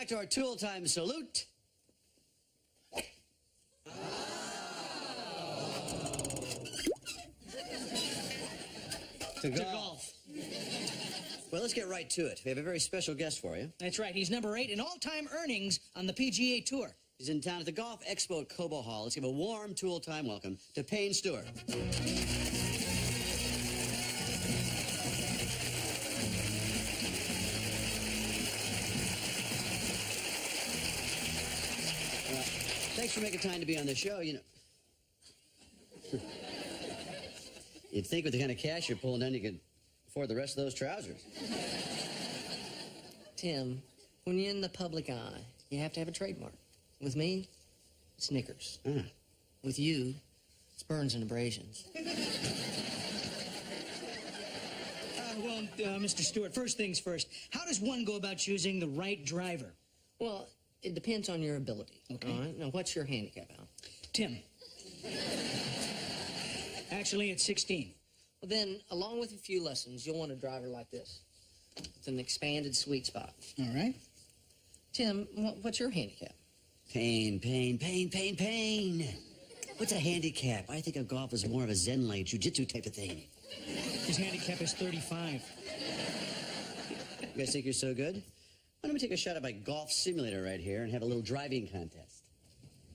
back to our tool time salute. To golf. Well, let's get right to it. We have a very special guest for you. That's right. He's number 8 in all-time earnings on the PGA Tour. He's in town at the Golf Expo at Cobo Hall. Let's give a warm tool time welcome to Payne Stewart. Thanks for making time to be on the show. You know, you'd think with the kind of cash you're pulling in, you could afford the rest of those trousers. Tim, when you're in the public eye, you have to have a trademark. With me, it's knickers. With you, it's burns and abrasions. Mr. Stewart, first things first. How does one go about choosing the right driver? Well, it depends on your ability. Okay. All right? Now, what's your handicap, Al? Tim. Actually, it's 16. Well, then, along with a few lessons, you'll want a driver like this. It's an expanded sweet spot. All right. Tim, what's your handicap? Pain. What's a handicap? I think of golf as more of a Zen-like jiu-jitsu type of thing. His handicap is 35. You guys think you're so good? Why don't we take a shot at my golf simulator right here and have a little driving contest?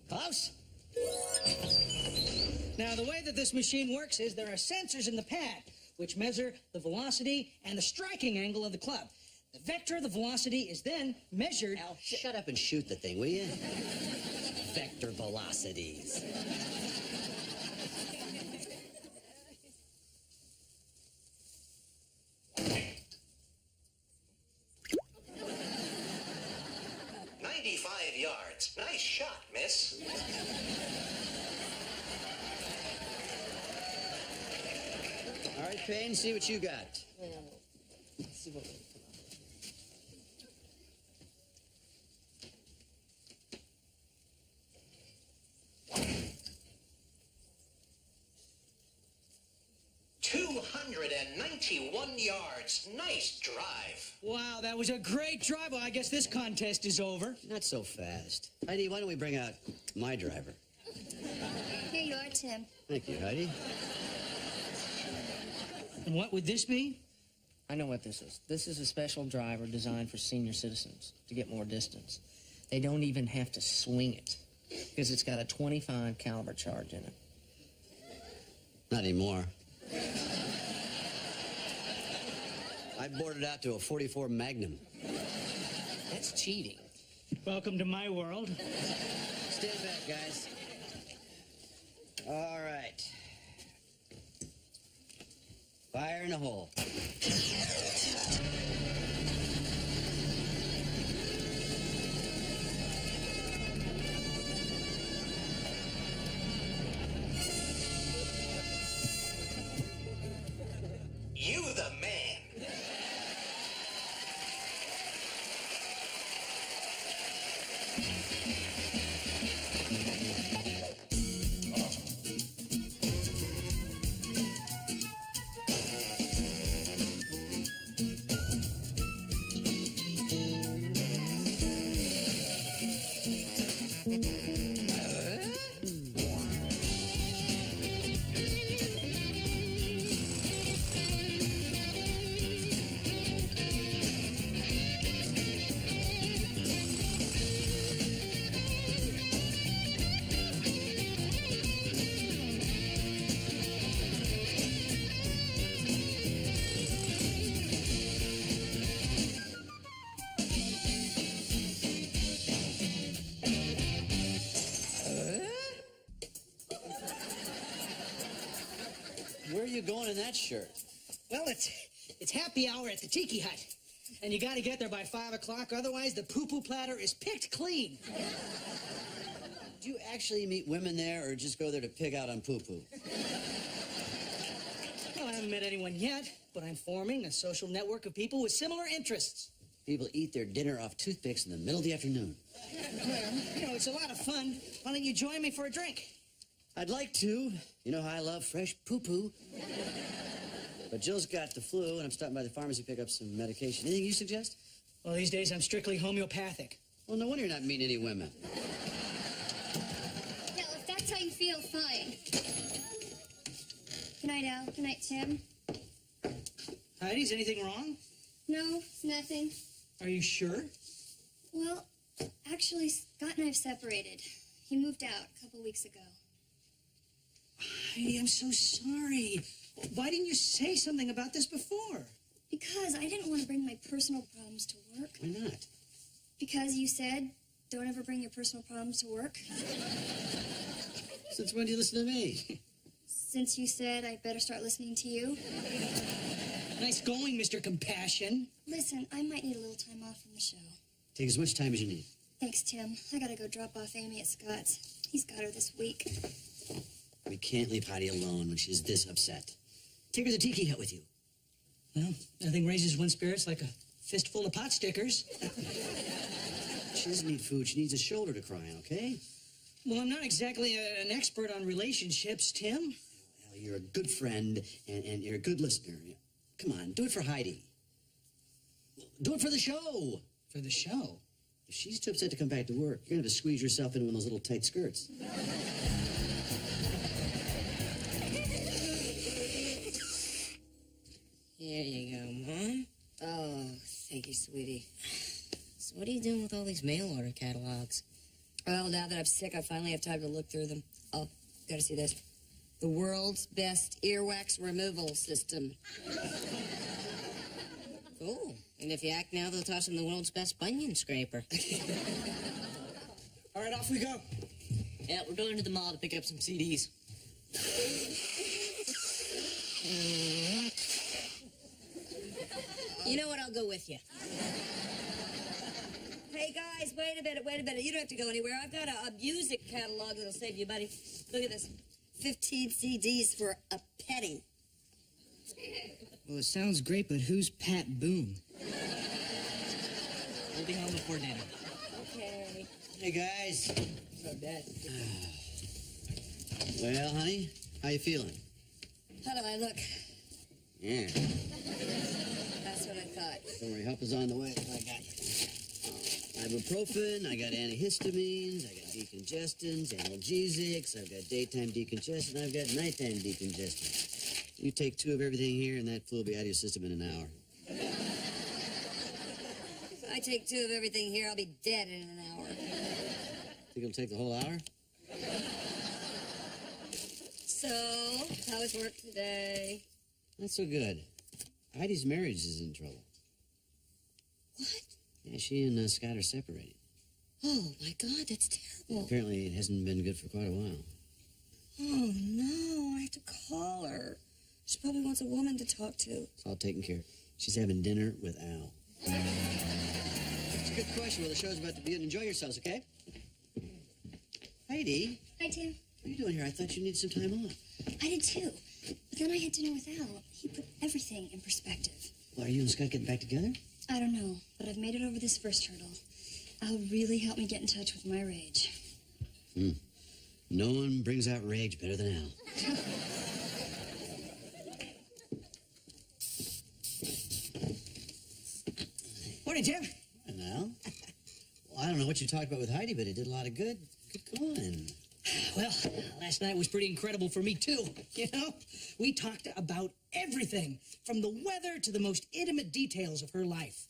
Klaus? Now, the way that this machine works is there are sensors in the pad which measure the velocity and the striking angle of the club. The vector of the velocity is then measured... Al, shut up and shoot the thing, will you? Vector velocities. Yards. Nice shot, miss. All right, Payne, see what you got. Let's see what we can come up. 291 yards. Nice drive. Wow, that was a great drive. Well, I guess this contest is over. Not so fast. Heidi, why don't we bring out my driver? Here you are, Tim. Thank you, Heidi. And what would this be? I know what this is. This is a special driver designed for senior citizens to get more distance. They don't even have to swing it because it's got a 25 caliber charge in it. Not anymore. I boarded out to a 44 Magnum. That's cheating. Welcome to my world. Stand back, guys. All right. Fire in the hole. You the man. Where are you going in that shirt? Well, it's happy hour at the Tiki Hut. And you got to get there by 5 o'clock, otherwise the poo-poo platter is picked clean. Do you actually meet women there or just go there to pig out on poo-poo? Well, I haven't met anyone yet, but I'm forming a social network of people with similar interests. People eat their dinner off toothpicks in the middle of the afternoon. Well, you know, it's a lot of fun. Why don't you join me for a drink? I'd like to. You know how I love fresh poo-poo. But Jill's got the flu, and I'm stopping by the pharmacy to pick up some medication. Anything you suggest? Well, these days I'm strictly homeopathic. Well, no wonder you're not meeting any women. Hell, if that's how you feel, fine. Good night, Al. Good night, Tim. Heidi, is anything wrong? No, it's nothing. Are you sure? Well, actually, Scott and I have separated. He moved out a couple weeks ago. Heidi, I'm so sorry. Why didn't you say something about this before? Because I didn't want to bring my personal problems to work. Why not? Because you said, don't ever bring your personal problems to work. Since when do you listen to me? Since you said I'd better start listening to you. Nice going, Mr. Compassion. Listen, I might need a little time off from the show. Take as much time as you need. Thanks, Tim. I gotta go drop off Amy at Scott's. He's got her this week. We can't leave Heidi alone when she's this upset. Take her to the tiki hut with you. Well, nothing raises one's spirits like a fistful of pot stickers. She doesn't need food. She needs a shoulder to cry on, okay? Well, I'm not exactly an expert on relationships, Tim. Well, you're a good friend, and you're a good listener. Come on, do it for Heidi. Do it for the show. For the show? If she's too upset to come back to work, you're going to have to squeeze yourself into one of those little tight skirts. Here you go, Mom. Oh, thank you, sweetie. So what are you doing with all these mail order catalogs? Well, now that I'm sick, I finally have time to look through them. Oh, gotta see this. The world's best earwax removal system. Cool. And if you act now, they'll toss in the world's best bunion scraper. All right, off we go. Yeah, we're going to the mall to pick up some CDs. You know what? I'll go with you. Hey, guys, wait a minute. You don't have to go anywhere. I've got a music catalog that'll save you money. Look at this. 15 CDs for a penny. Well, it sounds great, but who's Pat Boone? We'll be home before dinner. Okay. Hey, guys. So, Dad. Well, honey, how you feeling? How do I look? Yeah. That's what I thought. Don't worry, help is on the way. I got you. Ibuprofen, I got antihistamines, I got decongestants, analgesics, I've got daytime decongestant, I've got nighttime decongestant. You take 2 of everything here, and that flu will be out of your system in an hour. If I take 2 of everything here, I'll be dead in an hour. Think it'll take the whole hour? So, how was work today? Not so good. Heidi's marriage is in trouble. What? Yeah, she and Scott are separated. Oh, my God, that's terrible. Apparently, it hasn't been good for quite a while. Oh, no, I have to call her. She probably wants a woman to talk to. It's all taken care of. She's having dinner with Al. It's a good question. Well, the show's about to begin. Enjoy yourselves, okay? Heidi, Hi, Tim. what are you doing here? I thought you needed some time off. I did too. But then I had dinner with Al. He put everything in perspective. Well, are you and Scott getting back together? I don't know, but I've made it over this first hurdle. Al really helped me get in touch with my rage. No one brings out rage better than Al. Morning, Tim. And Al? Well, I don't know what you talked about with Heidi, but it did a lot of good. Good going. Well, last night was pretty incredible for me, too. You know, we talked about everything, from the weather to the most intimate details of her life.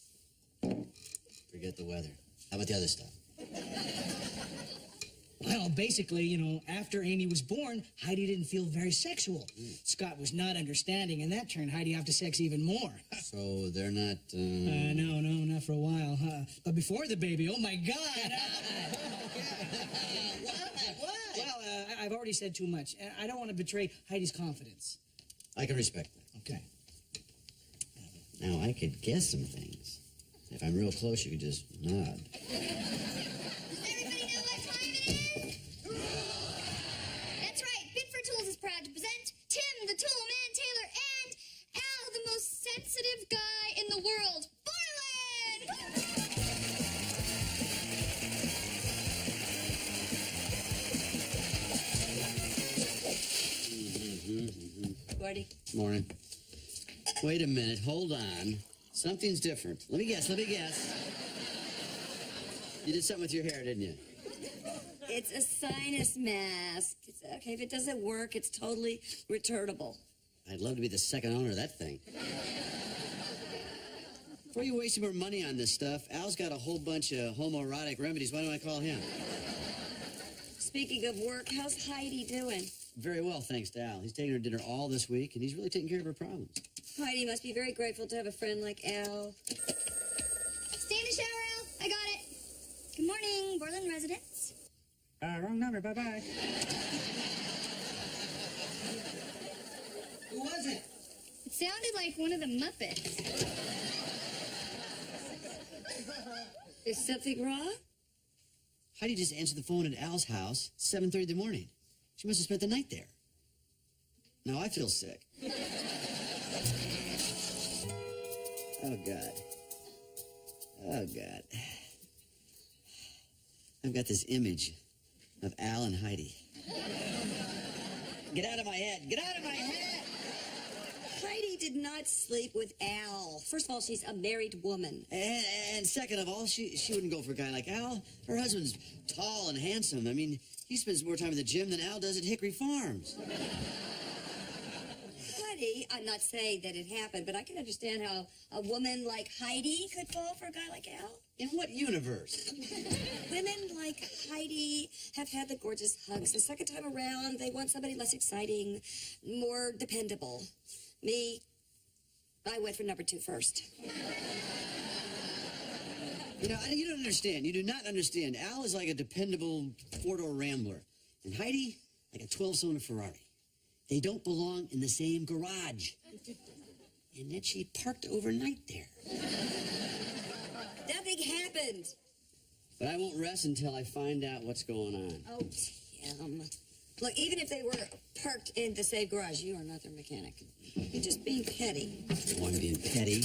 Forget the weather. How about the other stuff? Well, basically, you know, after Amy was born, Heidi didn't feel very sexual. Scott was not understanding, and that turned Heidi off to sex even more. So they're not, No, not for a while. But before the baby, oh, my God. What? Well, I've already said too much. I don't want to betray Heidi's confidence. I can respect that. Okay. Now, I could guess some things. If I'm real close, you could just nod. Does everybody know what time it is? That's right. Bitford Tools is proud to present Tim, the Tool Man Taylor, and Al, the most sensitive guy in the world, Borland! Gordy? Morning. Wait a minute. Hold on. Something's different. Let me guess. You did something with your hair, didn't you? It's a sinus mask. It's okay, if it doesn't work, it's totally returnable. I'd love to be the second owner of that thing. Before you waste more money on this stuff, Al's got a whole bunch of homoerotic remedies. Why don't I call him? Speaking of work, how's Heidi doing? Very well, thanks to Al. He's taking her to dinner all this week, and he's really taking care of her problems. Heidi must be very grateful to have a friend like Al. Stay in the shower, Al. I got it. Good morning, Borland residents. Wrong number. Bye-bye. Who was it? It sounded like one of the Muppets. Is something wrong? Heidi just answered the phone at Al's house, 7:30 in the morning. She must have spent the night there. Now I feel sick. Oh, God. Oh, God. I've got this image of Al and Heidi. Get out of my head. Get out of my head. Heidi did not sleep with Al. First of all, she's a married woman. And second of all, she wouldn't go for a guy like Al. Her husband's tall and handsome. I mean, he spends more time at the gym than Al does at Hickory Farms. Heidi, I'm not saying that it happened, but I can understand how a woman like Heidi could fall for a guy like Al. In what universe? Women like Heidi have had the gorgeous hugs. The second time around, they want somebody less exciting, more dependable. Me, I went for number 2 first. You know, you don't understand. You do not understand. Al is like a dependable four-door Rambler. And Heidi, like a 12-cylinder Ferrari. They don't belong in the same garage. And yet she parked overnight there. Nothing happened. But I won't rest until I find out what's going on. Oh, Tim. Look, even if they were parked in the same garage, you are not their mechanic. You're just being petty. Oh, I'm being petty.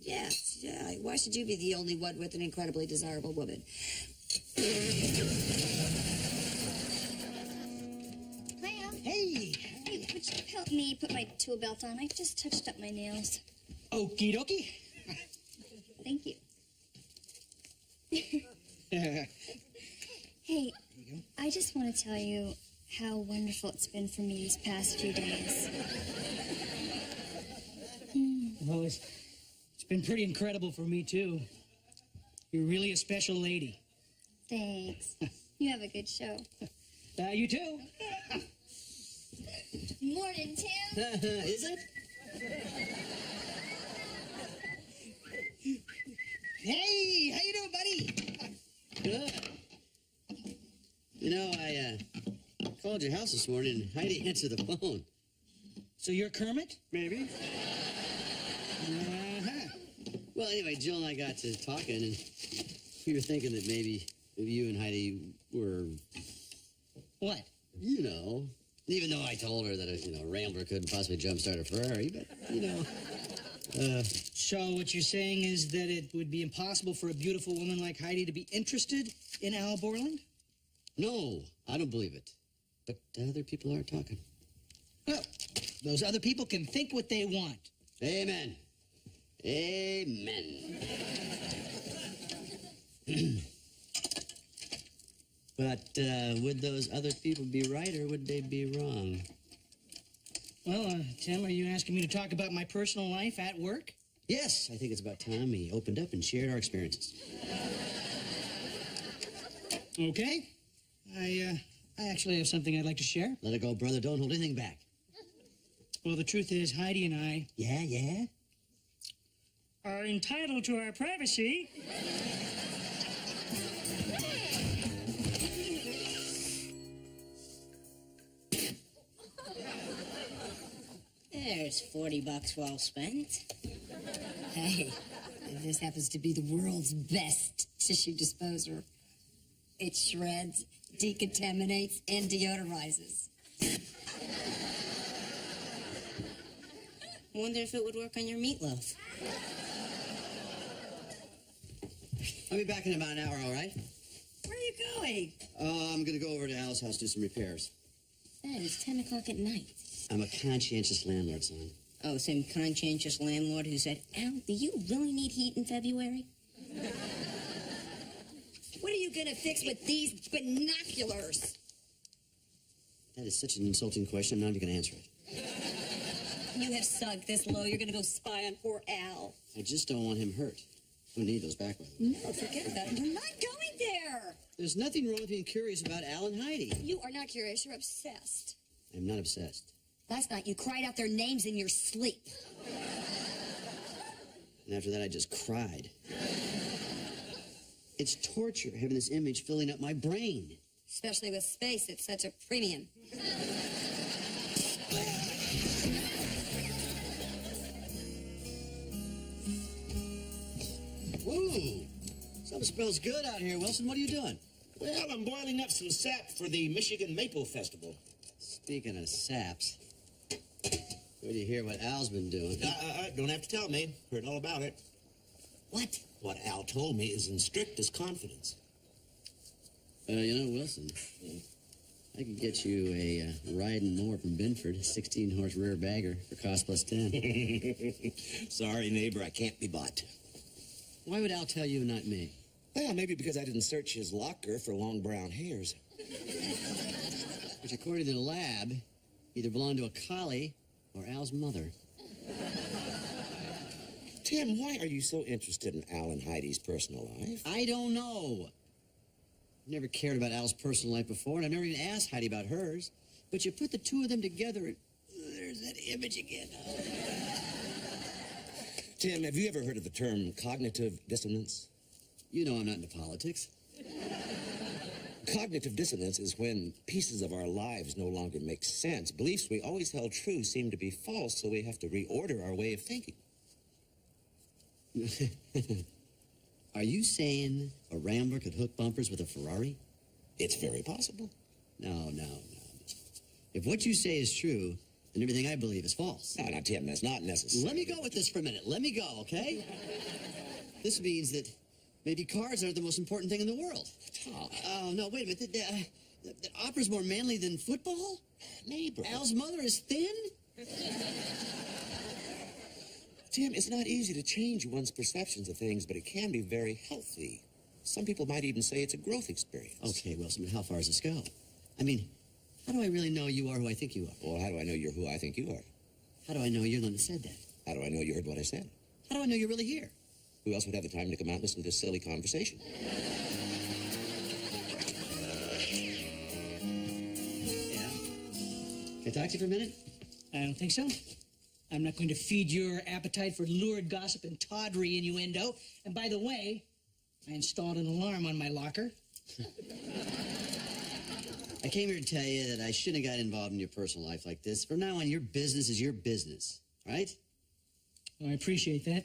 Yes, yeah. Why should you be the only one with an incredibly desirable woman? Hi, Al. Hey. Hey, would you help me put my tool belt on? I just touched up my nails. Okie dokie. Thank you. Hey, I just want to tell you how wonderful it's been for me these past few days. Well, it's been pretty incredible for me, too. You're really a special lady. Thanks. You have a good show. You too. Morning, Tim. Is it? Hey, how you doing, buddy? Good. You know, I called your house this morning and Heidi answered the phone. So you're Kermit? Maybe. Uh-huh. Well, anyway, Jill and I got to talking, and we were thinking that maybe you and Heidi were, What? you know, even though I told her that a Rambler couldn't possibly jumpstart a Ferrari, but, So what you're saying is that it would be impossible for a beautiful woman like Heidi to be interested in Al Borland? no, I don't believe it. But other people are talking. Well, those other people can think what they want. Amen. Amen. But would those other people be right or would they be wrong? Well, Tim, are you asking me to talk about my personal life at work? Yes, I think it's about time we opened up and shared our experiences. Okay. I actually have something I'd like to share. Let it go, brother. Don't hold anything back. Well, the truth is, Heidi and I Yeah? are entitled to our privacy. There's $40 well spent. Hey, this happens to be the world's best tissue disposer. It shreds, decontaminates, and deodorizes. Wonder if it would work on your meatloaf. I'll be back in about an hour, all right? Where are you going? I'm going to go over to Al's house, do some repairs. Dad, it's 10 o'clock at night. I'm a conscientious landlord, son. Oh, some conscientious landlord who said, Al, do you really need heat in February? What are you gonna fix with these binoculars? That is such an insulting question. I'm not even going to answer it. You have sunk this low. You're gonna go spy on poor Al. I just don't want him hurt. Who need those back with? No, forget about it. You're not going there. There's nothing wrong with being curious about Al and Heidi. You are not curious. You're obsessed. I'm not obsessed. Last night you cried out their names in your sleep. And after that, I just cried. It's torture having this image filling up my brain. Especially with space, it's such a premium. Woo! Something smells good out here, Wilson. What are you doing? Well, I'm boiling up some sap for the Michigan Maple Festival. Speaking of saps, where do you hear what Al's been doing? Don't have to tell me. Heard all about it. What? What Al told me is in strictest confidence. You know, Wilson, I could get you a riding mower from Binford, a 16-horse rear bagger for cost plus 10. Sorry, neighbor, I can't be bought. Why would Al tell you and not me? Well, maybe because I didn't search his locker for long brown hairs. Which, according to the lab, either belonged to a collie or Al's mother. Tim, why are you so interested in Al and Heidi's personal life? I don't know. I've never cared about Al's personal life before, and I've never even asked Heidi about hers. But you put the two of them together, and there's that image again. Tim, have you ever heard of the term cognitive dissonance? You know I'm not into politics. Cognitive dissonance is when pieces of our lives no longer make sense. Beliefs we always held true seem to be false, so we have to reorder our way of thinking. Are you saying a Rambler could hook bumpers with a Ferrari? It's very possible. No. If what you say is true, then everything I believe is false. No, Tim, that's not necessary. Let me go with this for a minute. Let me go, okay? This means that maybe cars are the most important thing in the world. Oh, no, wait a minute. The opera's more manly than football? Neighbor. Al's mother is thin? Tim, it's not easy to change one's perceptions of things, but it can be very healthy. Some people might even say it's a growth experience. Okay, Wilson, but how far does this go? I mean, how do I really know you are who I think you are? Well, how do I know you're who I think you are? How do I know you're the one that said that? How do I know you heard what I said? How do I know you're really here? Who else would have the time to come out and listen to this silly conversation? Yeah? Can I talk to you for a minute? I don't think so. I'm not going to feed your appetite for lurid gossip and tawdry innuendo. And by the way, I installed an alarm on my locker. I came here to tell you that I shouldn't have got involved in your personal life like this. From now on, your business is your business, right? Well, I appreciate that.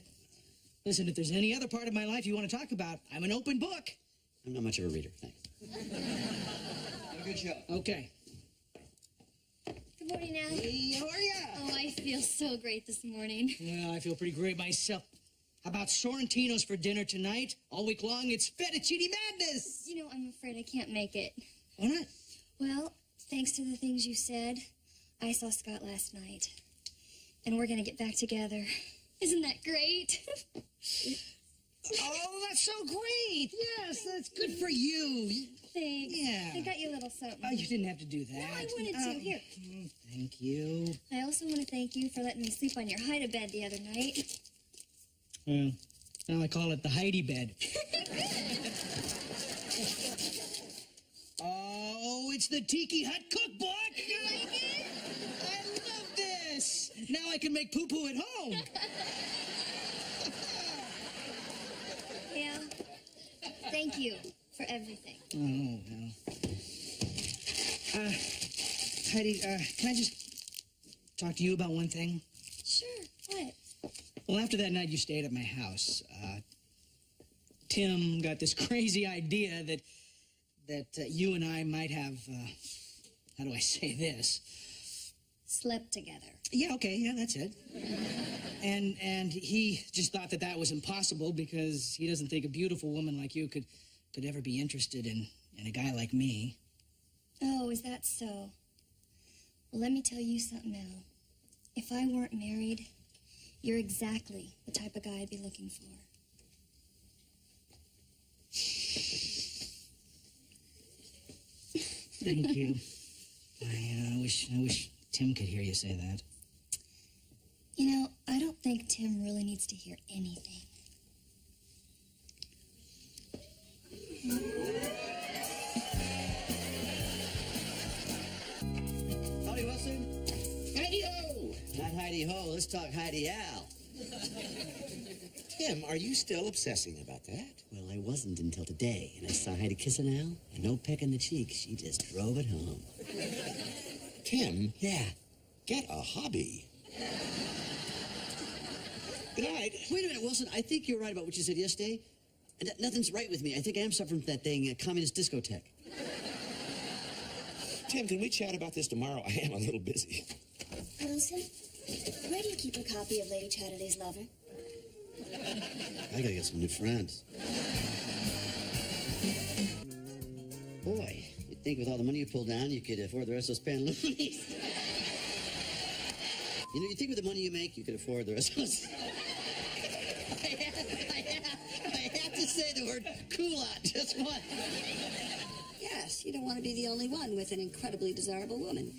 Listen, if there's any other part of my life you want to talk about, I'm an open book. I'm not much of a reader, thanks. Have a good show. Okay. Good morning, Al. Hey, how are ya? Oh, I feel so great this morning. Well, I feel pretty great myself. How about Sorrentinos for dinner tonight? All week long, it's fettuccine madness. You know, I'm afraid I can't make it. Why not? Well, thanks to the things you said, I saw Scott last night. And we're going to get back together. Isn't that great? Oh, that's so great. Yes, that's good for you. Thanks. Yeah. I got you a little something. Oh, you didn't have to do that. No, I wanted to. Here. Thank you. I also want to thank you for letting me sleep on your hide-a-bed the other night. Well, now I call it the Heidi bed. Oh, it's the Tiki Hut cookbook. You like it? I love this. Now I can make poo-poo at home. Yeah. Thank you for everything. Oh, well. Heidi, can I just talk to you about one thing? Sure. What? Well, after that night you stayed at my house, Tim got this crazy idea that you and I might have, how do I say this? Slept together. Yeah, okay, yeah, that's it. And he just thought that was impossible because he doesn't think a beautiful woman like you could ever be interested in a guy like me. Oh, is that so? Well, let me tell you something, Al. If I weren't married, you're exactly the type of guy I'd be looking for. Thank you. I wish Tim could hear you say that. You know, I don't think Tim really needs to hear anything. Howdy, Wilson. Heidi-o! Not Heidi-ho. Let's talk Heidi-al. Tim, are you still obsessing about that? Well, I wasn't until today, and I saw Heidi kissing Al, and no peck in the cheek. She just drove it home. Tim, Yeah. get a hobby. Good night. Wait a minute, Wilson. I think you're right about what you said yesterday. Nothing's right with me. I think I am suffering from that thing, communist discotheque. Tim, can we chat about this tomorrow? I am a little busy. Wilson, where do you keep a copy of Lady Chatterley's Lover? I gotta get some new friends. Boy, you'd think with all the money you pulled down, you could afford the rest of those pantaloons. You know, you think with the money you make, you could afford the rest of those. I have to say the word culotte just once. Yes, you don't want to be the only one with an incredibly desirable woman.